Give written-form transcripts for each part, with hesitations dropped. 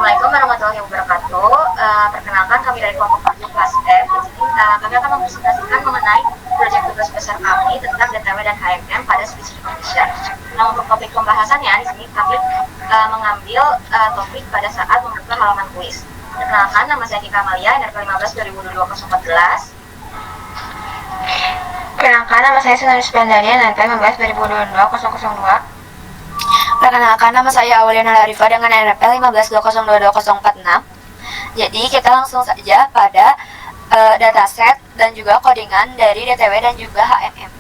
Assalamualaikum warahmatullahi wabarakatuh. Perkenalkan kami dari kelompok F kelas F. Di sini kami akan mempresentasikan mengenai proyek tugas besar kami tentang DTW dan HMM pada switch recognition. Nah, untuk topik pembahasannya di sini kami mengambil topik pada saat membuka halaman kuis. Perkenalkan, nama saya Kika Malia, NRK 15/2022-014. Perkenalkan, nama saya Sunan Spendaria, NRK 15/2022-002. Perkenalkan, nama saya Auliana Larifa dengan NRP 152022-046. Jadi kita langsung saja pada dataset dan juga codingan dari DTW dan juga HMM.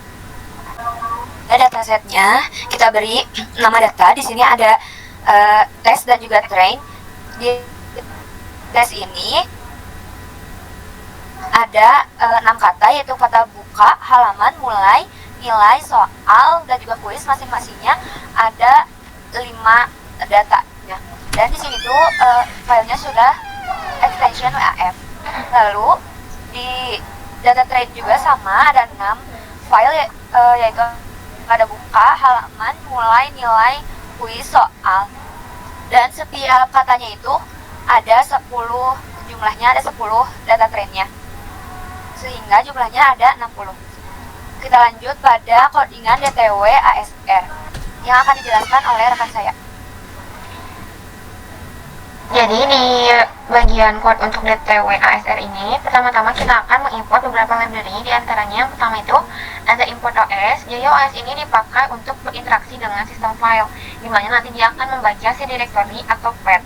Datasetnya kita beri nama data. Di sini ada tes dan juga train. Di tes ini ada 6 kata, yaitu kata buka, halaman, mulai, nilai, soal, dan juga kuis. Masing-masingnya ada 5 datanya. Dan di sini tuh filenya sudah extension WAF. Lalu di data trade juga sama, ada 6 file yaitu ada buka, halaman, mulai, nilai, kuis, soal. Dan setiap katanya itu ada 10, jumlahnya ada 10 data trade-nya. Sehingga jumlahnya ada 60. Kita lanjut pada codingan DTW ASR yang akan dijelaskan oleh rekan saya. Jadi di bagian code untuk DTW ASR ini, pertama-tama kita akan mengimport beberapa library. Di antaranya yang pertama itu ada import OS. Jadi OS ini dipakai untuk berinteraksi dengan sistem file, dimana nanti dia akan membaca si directory atau path.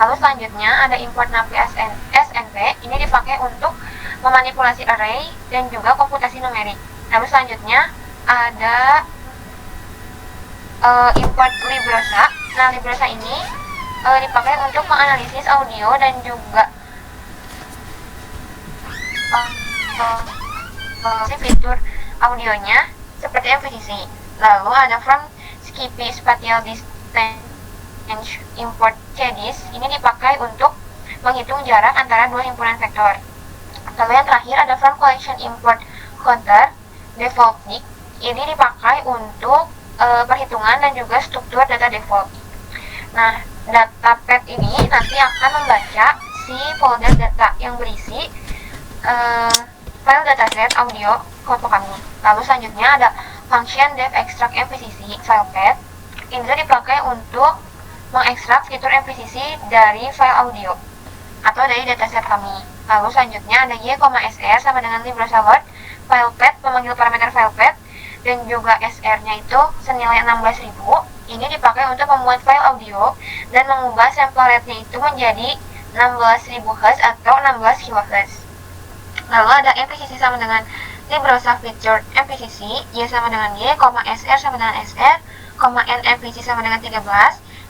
Lalu selanjutnya ada import navi SNP. Ini dipakai untuk memanipulasi array dan juga komputasi numerik. Lalu selanjutnya ada import Librosa. Nah, Librosa ini dipakai untuk menganalisis audio dan juga fitur audionya seperti MPCC. Lalu ada from Skippy Spatial Distance import CDIS. Ini dipakai untuk menghitung jarak antara dua himpunan vektor. Lalu yang terakhir ada from collection import counter default nick. Ini dipakai untuk perhitungan dan juga struktur data default. Nah, data path ini nanti akan membaca si folder data yang berisi file dataset audio kelompok kami. Lalu selanjutnya ada function dev extract MPCC file path. Ini dipakai untuk mengekstrak fitur MPCC dari file audio atau dari dataset kami. Lalu selanjutnya ada y,sr sama dengan Librosa Word file path, memanggil parameter file path, dan juga SR-nya itu senilai 16.000. Ini dipakai untuk membuat file audio dan mengubah sample rate-nya itu menjadi 16.000 Hz atau 16 kHz. Lalu ada MPCC sama dengan Librosa Featured MPCC, Y sama dengan Y, SR sama dengan SR, N MPCC sama dengan 13.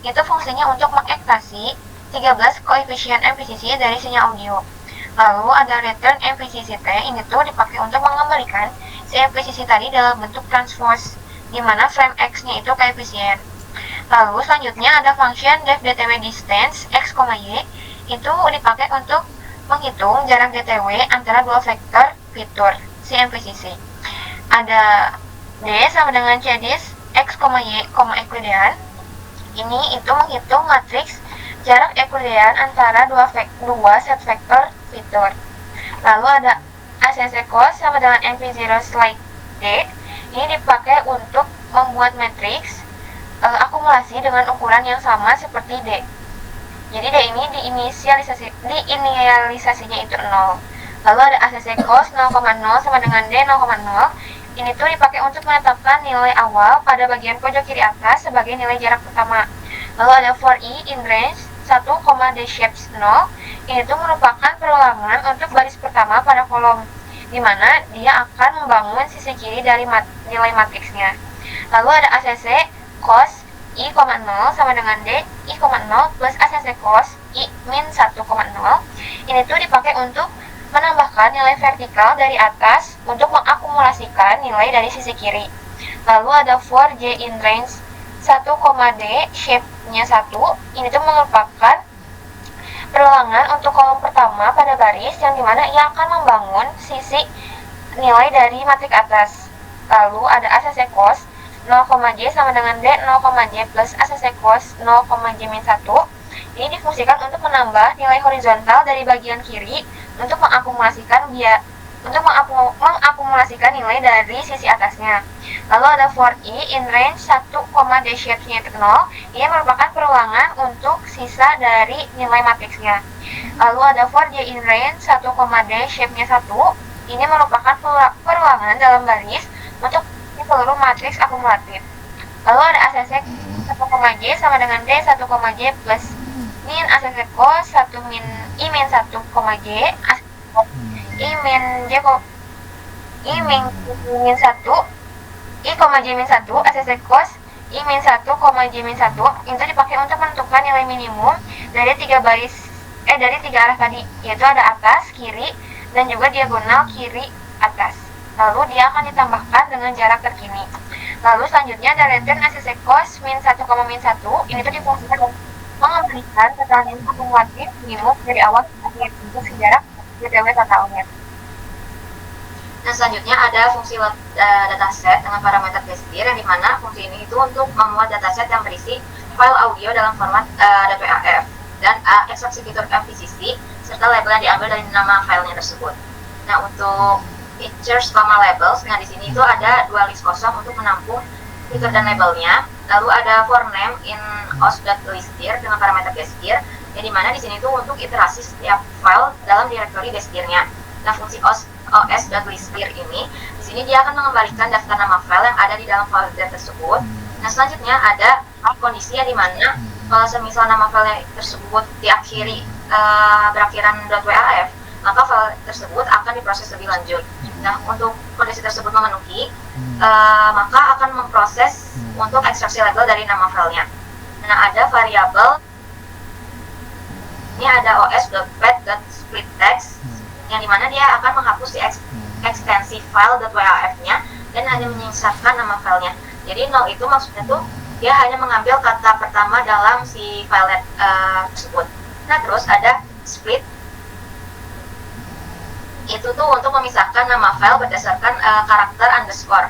Itu fungsinya untuk mengekstrasi 13 koefisien MPCC dari sinyal audio. Lalu ada return MPCC-T, ini tuh dipakai untuk mengembalikan si MPCC tadi dalam bentuk transpose, di mana frame X-nya itu koefisien. Lalu selanjutnya ada function def DTW distance X, Y, itu dipakai untuk menghitung jarak DTW antara dua vektor fitur si MPCC. Ada D sama dengan CDIS X, Y, Euclidean. Ini itu menghitung matriks jarak Euclidean antara dua set vektor fitur. Lalu ada ACC cos sama dengan MP0 slide D. Ini dipakai untuk membuat matriks akumulasi dengan ukuran yang sama seperti D. Jadi D ini diinisialisasinya itu 0. Lalu ada ACC cos 0,0 sama dengan D 0,0. Ini tuh dipakai untuk menetapkan nilai awal pada bagian pojok kiri atas sebagai nilai jarak pertama. Lalu ada for I in range 1, D shapes 0. Ini tuh merupakan perulangan untuk baris pertama pada kolom, di mana dia akan membangun sisi kiri dari nilai matriksnya. Lalu ada ACC cos I,0 sama dengan D I,0 plus ACC cos I min 1,0. Ini tuh dipakai untuk menambahkan nilai vertikal dari atas untuk mengakumulasikan nilai dari sisi kiri. Lalu ada for J in range 1, D shape-nya 1. Ini tuh merupakan perulangan untuk kolom pertama pada baris, yang dimana ia akan membangun sisi nilai dari matrik atas. Lalu ada ACC cos 0,J sama dengan D 0,J plus ACC cos 0,J min 1. Ini difungsikan untuk menambah nilai horizontal dari bagian kiri untuk mengakumulasikan nilai dari sisi atasnya. Lalu ada for i in range 1, d shape-nya itu 0. Ini merupakan perulangan untuk sisa dari nilai matriksnya. Lalu ada for j in range 1, d shape-nya 1. Ini merupakan perulangan dalam baris untuk seluruh matriks akumulatif. Lalu ada ACC 1,j sama dengan d 1,j plus min ACC cos 1 min i min 1,j i min j i min 1 i, j min 1 ACC cos i min 1, j min 1 itu dipakai untuk menentukan nilai minimum dari dari tiga arah tadi, yaitu ada atas, kiri, dan juga diagonal kiri atas. Lalu dia akan ditambahkan dengan jarak terkini. Lalu selanjutnya ada return ACC cos min 1, min 1. Ini tuh difungsikan untuk mengembalikan total nilai akumulatif minimum dari awal ke akhir untuk sejarah DTW totalnya. Nah, selanjutnya ada fungsi load dataset dengan parameter gestir, yang dimana fungsi ini itu untuk memuat dataset yang berisi file audio dalam format .waf dan ekstraksi fitur MVCC serta label yang diambil dari nama filenya tersebut. Nah, untuk features, labels, nah di sini itu ada dua list kosong untuk menampung fitur dan labelnya. Lalu ada for name in os.listir dengan parameter gestir, yang dimana di sini itu untuk iterasi setiap file dalam direktori gestirnya. Nah, fungsi os.listir ini, di sini dia akan mengembalikan daftar nama file yang ada di dalam folder tersebut. Nah, selanjutnya ada kondisi yang dimana kalau semisal nama file tersebut diakhiri berakhiran .waf, maka file tersebut akan diproses lebih lanjut. Nah, untuk kondisi tersebut memenuhi, maka akan memproses untuk ekstraksi label dari nama filenya. Nah, ada variabel, ini ada os.pet.splitText, yang dimana dia akan menghapus di ekstensi file .waf-nya dan hanya menyisakan nama filenya. Jadi 0 itu maksudnya tuh dia hanya mengambil kata pertama dalam si file tersebut. Nah, terus ada split, itu tuh untuk memisahkan nama file berdasarkan karakter underscore.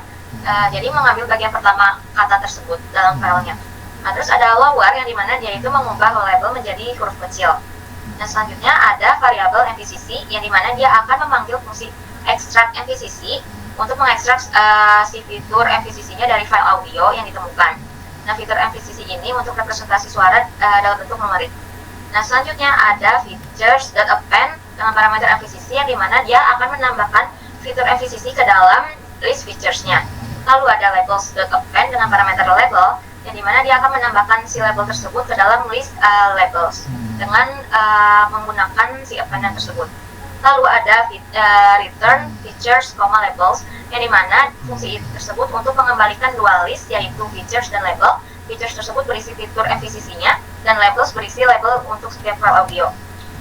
Jadi mengambil bagian pertama kata tersebut dalam filenya. Nah, terus ada lower, yang dimana dia itu mengubah label menjadi huruf kecil. Nah, selanjutnya ada variabel MVCC, yang dimana dia akan memanggil fungsi extract MVCC untuk mengekstrak si fitur MVCC-nya dari file audio yang ditemukan. Nah, fitur MVCC ini untuk representasi suara dalam bentuk numerik. Nah, selanjutnya ada features.append dengan parameter MVCC, yang dimana dia akan menambahkan fitur MVCC ke dalam list features-nya. Lalu ada labels.append dengan parameter label, yang dimana dia akan menambahkan si label tersebut ke dalam list labels dengan menggunakan si append tersebut. Lalu ada return features, labels, yang dimana fungsi tersebut untuk mengembalikan dua list, yaitu features dan label. Features tersebut berisi fitur MVCC-nya dan labels berisi label untuk setiap file audio.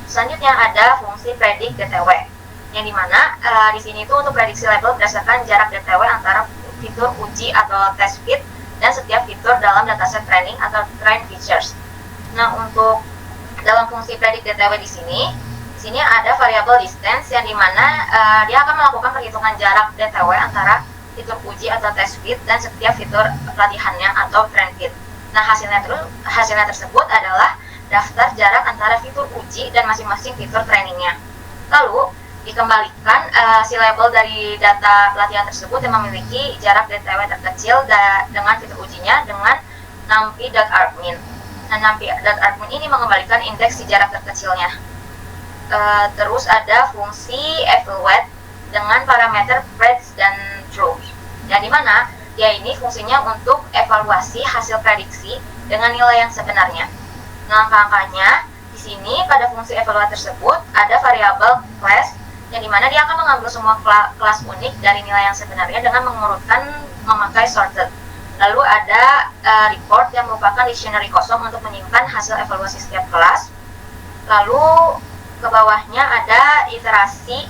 Selanjutnya ada fungsi predict DTW, yang dimana di sini itu untuk prediksi label berdasarkan jarak DTW antara fitur uji atau test fit dan setiap fitur dalam dataset training atau train features. Nah, untuk dalam fungsi predict DTW di sini ada variabel distance, yang dimana dia akan melakukan perhitungan jarak DTW antara fitur uji atau test fit dan setiap fitur pelatihannya atau train fit. Nah, hasilnya tersebut adalah daftar jarak antara fitur uji dan masing-masing fitur trainingnya. Lalu dikembalikan si label dari data pelatihan tersebut yang memiliki jarak DTW terkecil dengan fitur ujinya dengan numpy.argmin. Nah, numpy.argmin ini mengembalikan indeks si jarak terkecilnya. Terus ada fungsi evaluate dengan parameter breadth dan truth, yang dimana dia ini fungsinya untuk evaluasi hasil prediksi dengan nilai yang sebenarnya. Nah, angka-angkanya di sini pada fungsi evaluate tersebut ada variabel class, yang dimana dia akan mengambil semua kelas unik dari nilai yang sebenarnya dengan mengurutkan memakai sorted. Lalu ada report, yang merupakan dictionary kosong untuk menyimpan hasil evaluasi setiap kelas. Lalu ke bawahnya ada iterasi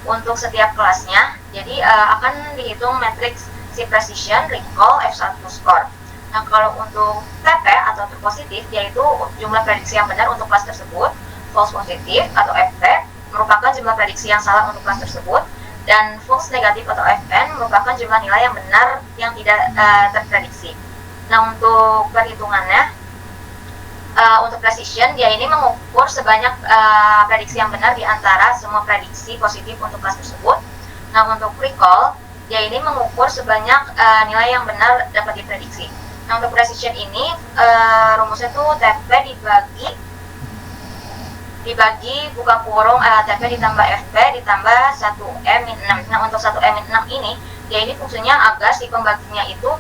untuk setiap kelasnya. Jadi akan dihitung matriks si precision, recall, F1 score. Nah, kalau untuk TP atau true positif, yaitu jumlah prediksi yang benar untuk kelas tersebut. False positif atau FP merupakan jumlah prediksi yang salah untuk kelas tersebut. Dan false negatif atau FN merupakan jumlah nilai yang benar yang tidak terprediksi. Nah, untuk perhitungannya, Untuk precision, dia ini mengukur sebanyak prediksi yang benar di antara semua prediksi positif untuk kelas tersebut. Nah, untuk recall, dia ini mengukur sebanyak nilai yang benar dapat diprediksi. Nah, untuk precision ini rumusnya tuh TP dibagi buka kurung TP ditambah FP ditambah 1E-6. Nah, untuk 1E-6 ini, dia ini fungsinya agar si pembaginya itu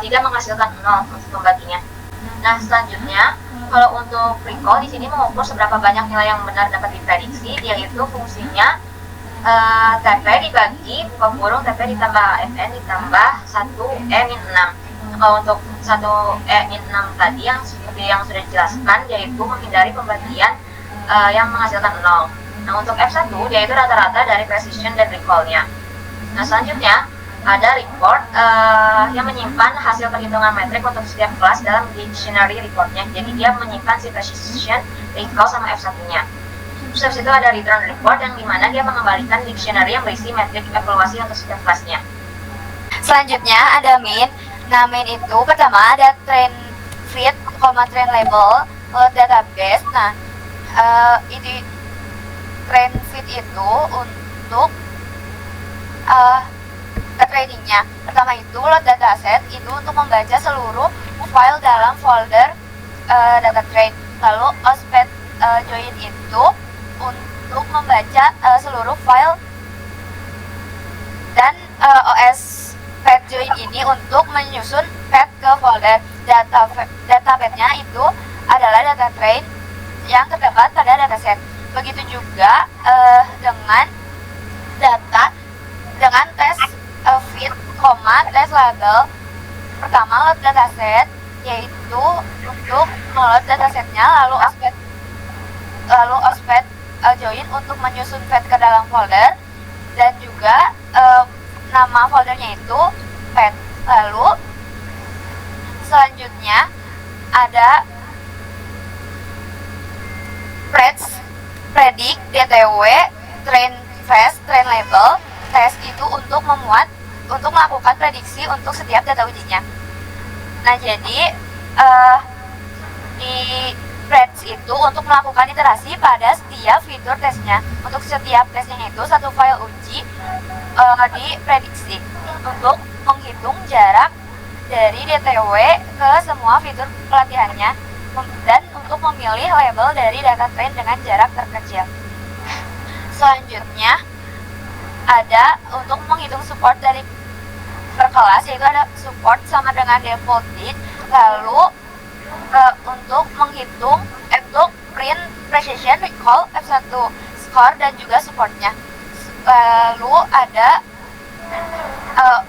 tidak menghasilkan 0 untuk pembaginya. Nah, selanjutnya, kalau untuk recall di sini mengukur seberapa banyak nilai yang benar dapat diprediksi, yaitu fungsinya TP dibagi buka kurung TP ditambah Fn ditambah 1E-6. Kalau untuk 1E-6 tadi yang seperti yang sudah dijelaskan, yaitu menghindari pembagian yang menghasilkan 0. Nah, untuk F1 dia itu rata-rata dari precision dan recall-nya. Nah, selanjutnya ada report yang menyimpan hasil perhitungan metrik untuk setiap kelas dalam dictionary reportnya. Jadi dia menyimpan si precision, recall, sama F1-nya. Terus habis itu ada return report yang dimana dia mengembalikan dictionary yang berisi metrik evaluasi untuk setiap kelasnya. Selanjutnya ada min. Nah, min itu pertama ada train feed, train label, database. Nah, ini train feed itu untuk trainingnya. Pertama itu load dataset itu untuk membaca seluruh file dalam folder data train. Lalu osped join itu untuk membaca seluruh file, dan os pad join ini untuk menyusun pad ke folder. Data padnya itu adalah data train yang terdapat pada dataset. Begitu juga dengan tes feed, tes label. Pertama load dataset, yaitu untuk meload datasetnya, lalu osped join untuk menyusun pad ke dalam folder, dan juga nama foldernya itu pad. Lalu selanjutnya ada predict, DTW, train fast, train label. Tes itu untuk melakukan prediksi untuk setiap data ujinya. Nah, jadi di Preds itu untuk melakukan iterasi pada setiap fitur tesnya. Untuk setiap tesnya itu satu file uji diprediksi untuk menghitung jarak dari DTW ke semua fitur pelatihannya, dan untuk memilih label dari data train dengan jarak terkecil. Selanjutnya ada untuk menghitung support dari per kelas, yaitu ada support sama dengan default date. Lalu untuk menghitung untuk print, precision, recall, F1, score, dan juga supportnya. Lalu ada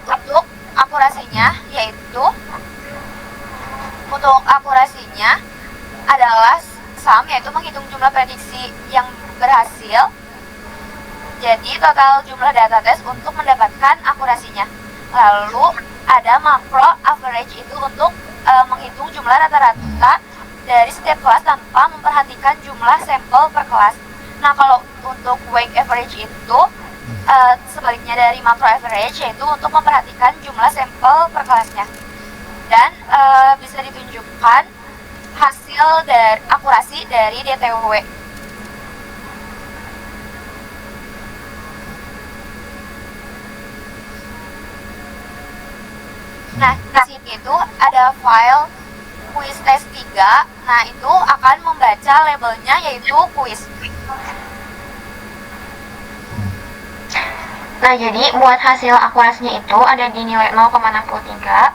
untuk akurasinya, yaitu untuk akurasinya adalah sum, yaitu menghitung jumlah prediksi yang berhasil. Jadi total jumlah data tes untuk mendapatkan akurasinya. Lalu ada makro average, itu untuk menghitung jumlah rata-rata dari setiap kelas tanpa memperhatikan jumlah sampel per kelas. Nah, kalau untuk weight average itu sebaliknya dari makro average, yaitu untuk memperhatikan jumlah sampel per kelasnya. Dan bisa ditunjukkan hasil dari akurasi dari DTW. Nah, di sini itu ada file quiz test 3. Nah, itu akan membaca labelnya, yaitu quiz. Nah, jadi buat hasil akurasinya itu ada di nilai 0,63.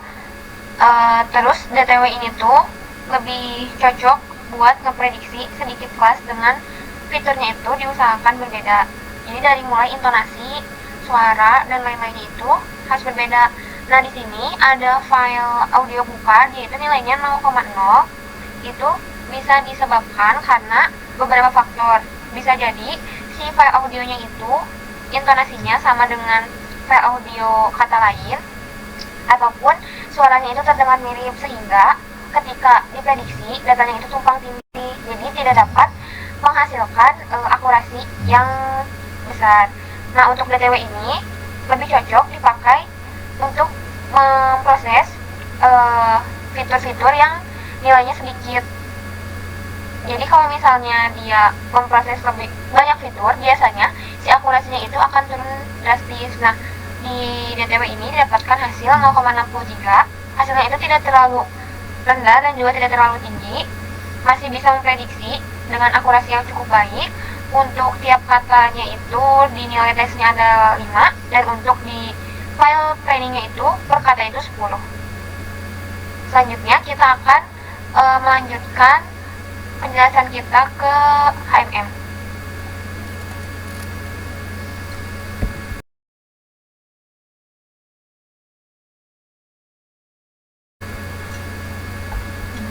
Terus DTW ini tuh lebih cocok buat ngeprediksi sedikit kelas dengan fiturnya itu diusahakan berbeda. Jadi dari mulai intonasi, suara, dan lain-lainnya itu harus berbeda. Nah, di sini ada file audio buka, yaitu nilainya 0,0. Itu bisa disebabkan karena beberapa faktor. Bisa jadi si file audionya itu intonasinya sama dengan file audio kata lain, ataupun suaranya itu terdengar mirip sehingga ketika diprediksi datanya itu tumpang tindih, jadi tidak dapat menghasilkan akurasi yang besar. Nah, untuk DTW ini lebih cocok dipakai untuk memproses fitur-fitur yang nilainya sedikit. Jadi kalau misalnya dia memproses lebih banyak fitur, biasanya si akurasinya itu akan turun drastis. Nah, di DTW ini didapatkan hasil 0,63. Hasilnya itu tidak terlalu rendah dan juga tidak terlalu tinggi, masih bisa memprediksi dengan akurasi yang cukup baik. Untuk tiap katanya itu di nilai tesnya ada 5, dan untuk di file trainingnya itu per kata itu 10. Selanjutnya kita akan melanjutkan penjelasan kita ke HMM.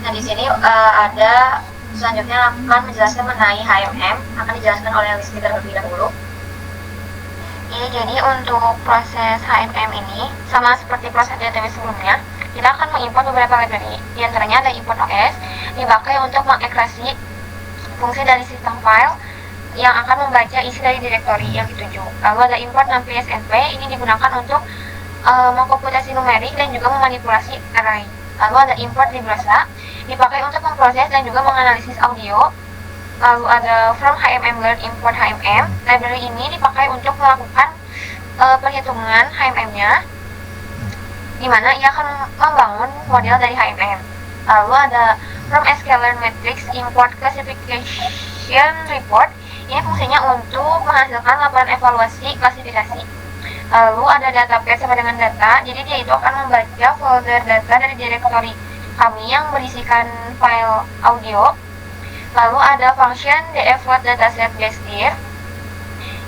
Nah, di sini ada selanjutnya akan menjelaskan mengenai HMM, akan dijelaskan oleh Listi terlebih dahulu. Ya, jadi untuk proses HMM ini sama seperti proses DTW sebelumnya, kita akan mengimport beberapa library. Di antaranya ada import OS, dipakai untuk mengekrasi fungsi dari sistem file yang akan membaca isi dari direktori yang dituju. Lalu ada import numpy snp, ini digunakan untuk mengkomputasi numerik dan juga memanipulasi array. Lalu ada import librosa, dipakai untuk memproses dan juga menganalisis audio. Lalu ada from HMM learn import HMM, library ini dipakai untuk melakukan perhitungan HMM-nya, di mana ia akan membangun model dari HMM. Lalu ada from scalar matrix import classification report, ini fungsinya untuk menghasilkan laporan evaluasi klasifikasi. Lalu ada database sama dengan data, jadi dia itu akan membaca folder data dari direktori kami yang berisikan file audio. Lalu ada function dfloat dataset base-dir,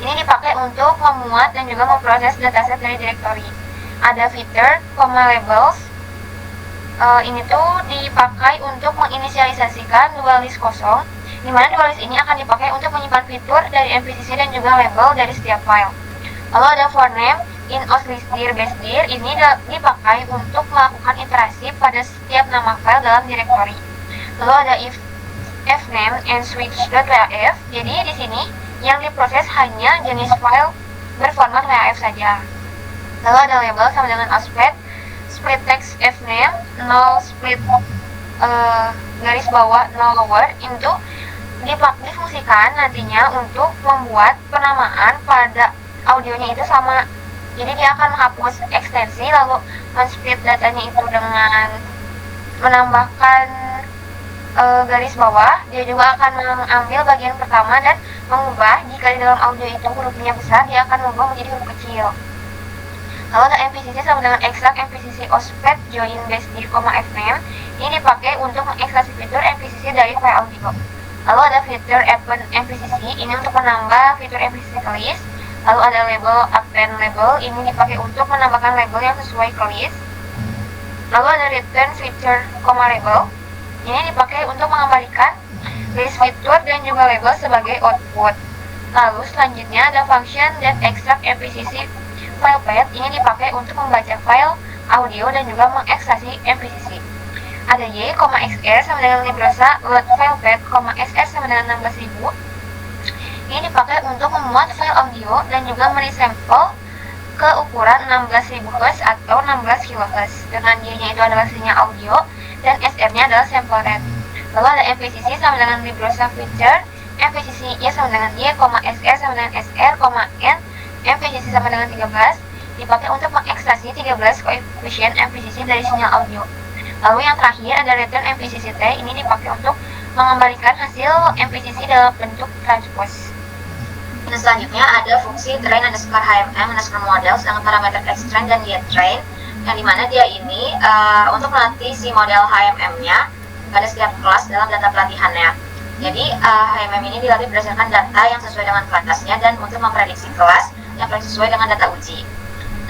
ini dipakai untuk memuat dan juga memproses dataset dari direktori. Ada feature, labels, ini tuh dipakai untuk menginisialisasikan dua list kosong, di mana dua list ini akan dipakai untuk menyimpan fitur dari MVCC dan juga label dari setiap file. Lalu ada for name, in oslistdir base-dir, ini dipakai untuk melakukan iterasi pada setiap nama file dalam direktori. Lalu ada if fname and switch.waf, jadi di sini yang diproses hanya jenis file berformat WAF saja. Lalu ada label sama dengan ospet, split text fname, null split garis bawah null lower, itu difungsikan nantinya untuk membuat penamaan pada audionya itu sama. Jadi dia akan menghapus ekstensi, lalu men-split datanya itu dengan menambahkan garis bawah. Dia juga akan mengambil bagian pertama dan mengubah, jika di dalam audio itu hurufnya besar, dia akan mengubah menjadi huruf kecil. Lalu ada MVCC sama dengan extract MVCC ospet join base-dir, fname, ini dipakai untuk mengekstraksi fitur MVCC dari file audio. Lalu ada fitur append MVCC, ini untuk menambah fitur MVCC ke list. Lalu ada label append label, ini dipakai untuk menambahkan label yang sesuai ke list. Lalu ada return switcher, label, ini dipakai untuk mengembalikan list fitur dan juga label sebagai output. Lalu selanjutnya ada function that extract MVCC file path, ini dipakai untuk membaca file audio dan juga mengekstraksi MVCC. Ada y, xr sama dengan librosa load file path, sr sama dengan 16.000. Ini dipakai untuk memuat file audio dan juga meresampel ke ukuran 16.000 Hz atau 16 kHz. Dengan y-nya itu adalah sinyal audio dan sr-nya adalah sample rate. Lalu ada MVCC sama dengan librosa feature, MVCC y sama dengan y, sr sama dengan sr, n, MVCC sama dengan 13, dipakai untuk mengekstraksi 13 koefisien MVCC dari sinyal audio. Lalu yang terakhir ada return MVCC T, ini dipakai untuk mengembalikan hasil MVCC dalam bentuk transpose. Nah, selanjutnya ada fungsi train underscore HMM underscore model dengan parameter xtrain dan getTrain, yang dimana dia ini untuk melatih si model HMM-nya pada setiap kelas dalam data pelatihannya. Jadi HMM ini dilatih berdasarkan data yang sesuai dengan kelasnya dan untuk memprediksi kelas yang paling sesuai dengan data uji.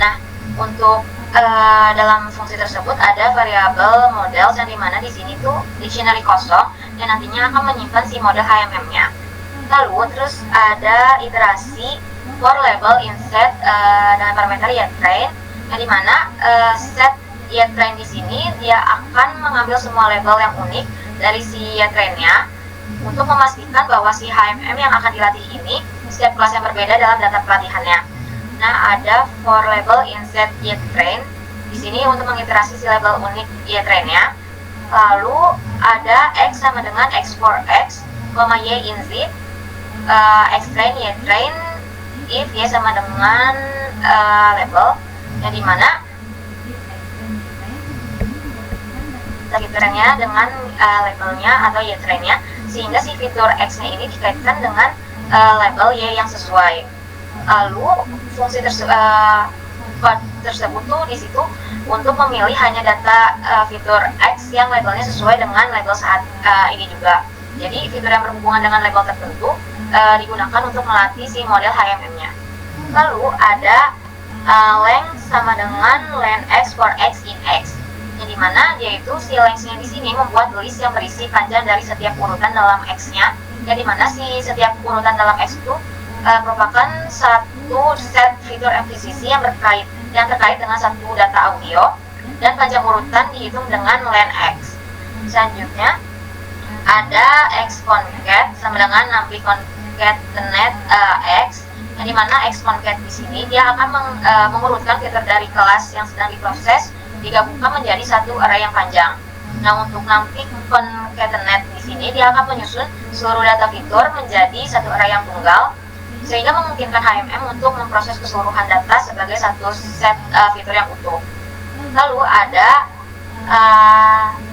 Nah, untuk dalam fungsi tersebut ada variabel model, yang dimana di sini tuh dictionary kosong dan nantinya akan menyimpan si model HMM-nya. Lalu terus ada iterasi for label inset dengan parameter yetTrain, yang dimana set yetTrain di sini dia akan mengambil semua label yang unik dari si yetTrain-nya untuk memastikan bahwa si HMM yang akan dilatih ini setiap kelas yang berbeda dalam data pelatihannya. Nah, ada for label inset yetTrain di sini untuk mengiterasi si label unik yetTrain-nya. Lalu ada X sama dengan X for X, Y in Z, X train, Y train, if Y sama dengan label, yang dimana fiturnya dengan labelnya atau Y trainnya, sehingga si fitur X-nya ini dikaitkan dengan label Y yang sesuai. Lalu fungsi tersebut tuh di situ untuk memilih hanya data fitur X yang labelnya sesuai dengan label saat ini juga. Jadi fitur yang berhubungan dengan label tertentu digunakan untuk melatih si model HMM-nya. Lalu ada length sama dengan len X for X in X, yang dimana yaitu si length-nya di sini membuat list yang berisi panjang dari setiap urutan dalam X-nya, yang dimana si setiap urutan dalam X itu merupakan satu set fitur MVCC yang terkait dengan satu data audio, dan panjang urutan dihitung dengan len X. Selanjutnya ada X concat sama dengan numpy concatenate X, yang dimana X concat di sini dia akan mengurutkan fitur dari kelas yang sedang diproses digabungkan menjadi satu array yang panjang. Nah, untuk numpy concatenate di sini dia akan menyusun seluruh data fitur menjadi satu array yang tunggal, sehingga memungkinkan HMM untuk memproses keseluruhan data sebagai satu set fitur yang utuh. Lalu ada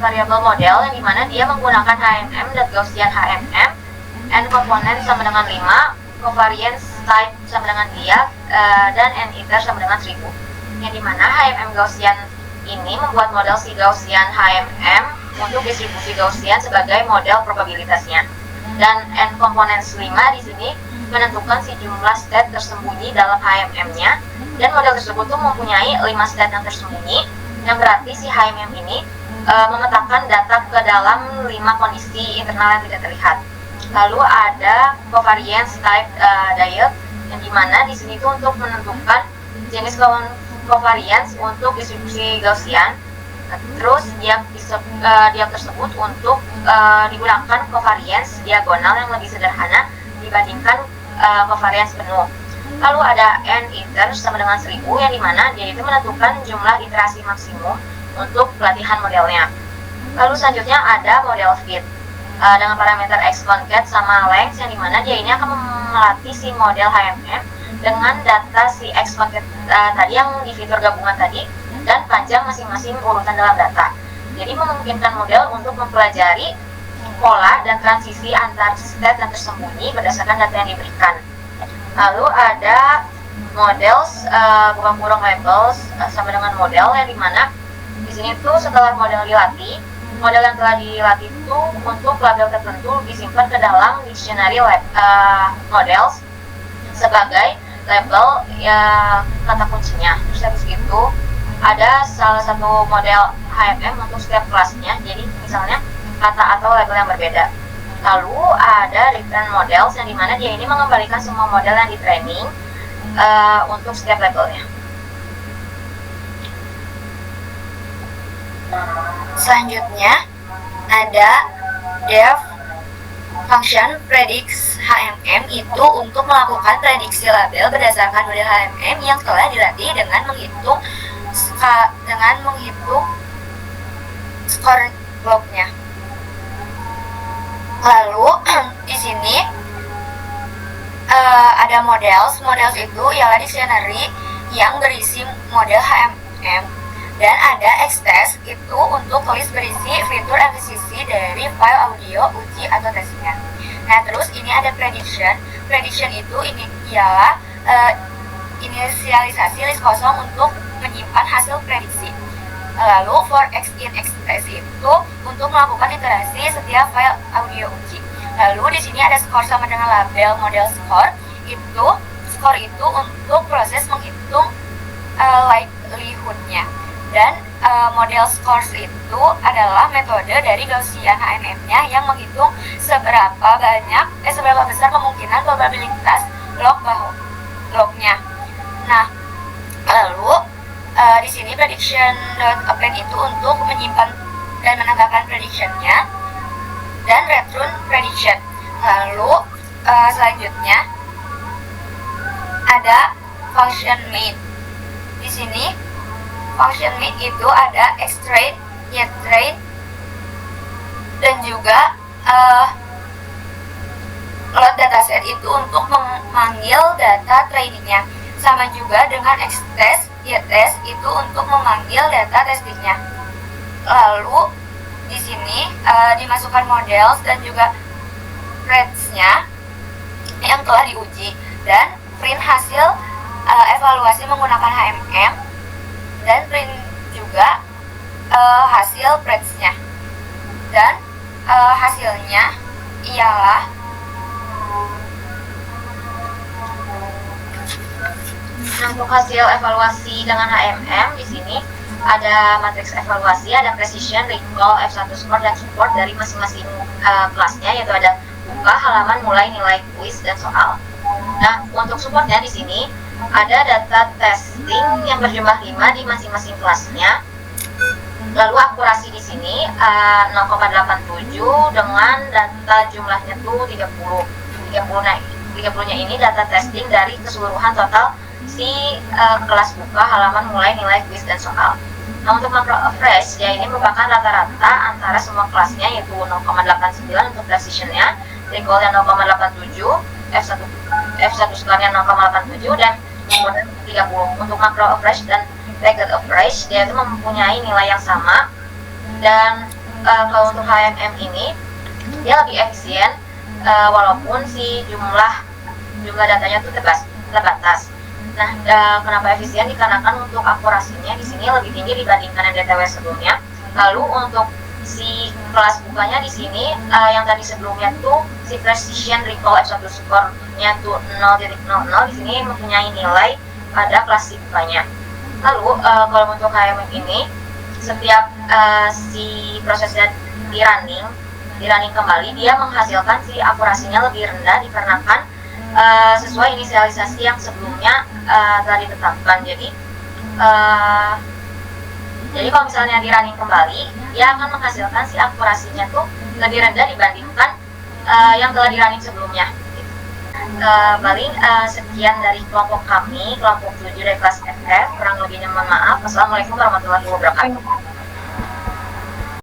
variable model, yang dimana dia menggunakan HMM dan Gaussian HMM, n component sama dengan 5, covariance type sama dengan dia, dan n iter sama dengan 1000. Yang dimana HMM Gaussian ini membuat model si Gaussian HMM untuk distribusi Gaussian sebagai model probabilitasnya. Dan n components 5 di sini menentukan si jumlah state tersembunyi dalam HMM-nya, dan model tersebut tuh mempunyai 5 state yang tersembunyi, yang berarti si HMM ini memetakan data ke dalam 5 kondisi internal yang tidak terlihat. Lalu ada covariance type diode, yang dimana di sini tuh untuk menentukan jenis covariance untuk distribusi Gaussian. Terus diag tersebut untuk digunakan covariance diagonal yang lebih sederhana dibandingkan covariance penuh. Lalu ada n iter sama dengan 1000, yang dimana dia itu menentukan jumlah iterasi maksimum untuk pelatihan modelnya. Lalu selanjutnya ada model fit dengan parameter X concat sama length, yang dimana dia ini akan melatih si model HMM dengan data si X concat tadi yang di fitur gabungan tadi, dan panjang masing-masing urutan dalam data. Jadi memungkinkan model untuk mempelajari pola dan transisi antar state yang tersembunyi berdasarkan data yang diberikan. Lalu ada models bukan kurung labels sama dengan model, yang dimana di sini tuh setelah model dilatih, model yang telah dilatih itu untuk label tertentu disimpan ke dalam dictionary models sebagai label kata kuncinya. Terus habis itu ada salah satu model HMM untuk setiap kelasnya, jadi misalnya kata atau label yang berbeda. Lalu ada return models, yang dimana dia ini mengembalikan semua model yang di training untuk setiap labelnya. Selanjutnya ada def function predicts HMM, itu untuk melakukan prediksi label berdasarkan model HMM yang telah dilatih dengan menghitung skor lognya. Lalu di sini ada models itu ialah dictionary yang berisi model HMM, dan ada Xtest itu untuk list berisi fitur MVCC dari file audio uji atau tesnya. Nah, terus ini ada prediction itu ini ialah inisialisasi list kosong untuk menyimpan hasil prediksi. Lalu for X in Xtest itu untuk melakukan iterasi setiap file audio uji. Lalu di sini ada skor sama dengan label model skor itu untuk proses menghitung likelihood-nya. Dan model scores itu adalah metode dari Gaussian HMM-nya yang menghitung seberapa besar kemungkinan probabilitas lognya. Nah, lalu di sini prediction.append itu untuk menyimpan dan menambahkan prediction-nya, dan return prediction. Lalu selanjutnya ada function main. Di sini function main itu ada X train, Y train, dan juga load dataset itu untuk memanggil data tradingnya, sama juga dengan xtest, ytest itu untuk memanggil data testingnya. Lalu di sini dimasukkan models dan juga threads-nya yang telah diuji, dan print hasil evaluasi menggunakan HMM, dan print juga hasil threads-nya, dan hasilnya ialah untuk hasil evaluasi dengan HMM di sini ada matriks evaluasi, ada precision, recall, F1 score, dan support dari masing-masing kelasnya, yaitu ada buka, halaman, mulai, nilai, kuis, dan soal. Nah, untuk supportnya di sini ada data testing yang berjumlah 5 di masing-masing kelasnya. Lalu akurasi di sini 0,87 dengan data jumlahnya tuh 30. 30-nya ini data testing dari keseluruhan total si kelas buka, halaman, mulai, nilai, kuis, dan soal. Nah, untuk makro average, ya ini merupakan rata-rata antara semua kelasnya, yaitu 0,89 untuk precisionnya, recall-nya 0,87, F1 score-nya 0,87, dan kemudian 30. Untuk makro average dan weighted average, dia itu mempunyai nilai yang sama, dan kalau untuk HMM ini dia lebih efisien walaupun si jumlah datanya itu terbatas. Nah, kenapa efisien? Dikarenakan untuk akurasinya di sini lebih tinggi dibandingkan yang DTW sebelumnya. Lalu untuk si kelas bukanya di sini yang tadi sebelumnya tuh si precision, recall, F1 score-nya tuh 0.00, di sini mempunyai nilai pada kelas si bukanya. Lalu kalau untuk HMM ini setiap si prosesnya di running kembali, dia menghasilkan si akurasinya lebih rendah dikarenakan sesuai inisialisasi yang sebelumnya telah ditetapkan. Jadi kalau misalnya di running kembali, dia akan menghasilkan si akurasinya tuh lebih rendah dibandingkan yang telah di running sebelumnya. Paling sekian dari kelompok kami, kelompok 7 dari kelas FF. Kurang lebihnya mohon maaf. Wassalamualaikum warahmatullahi wabarakatuh.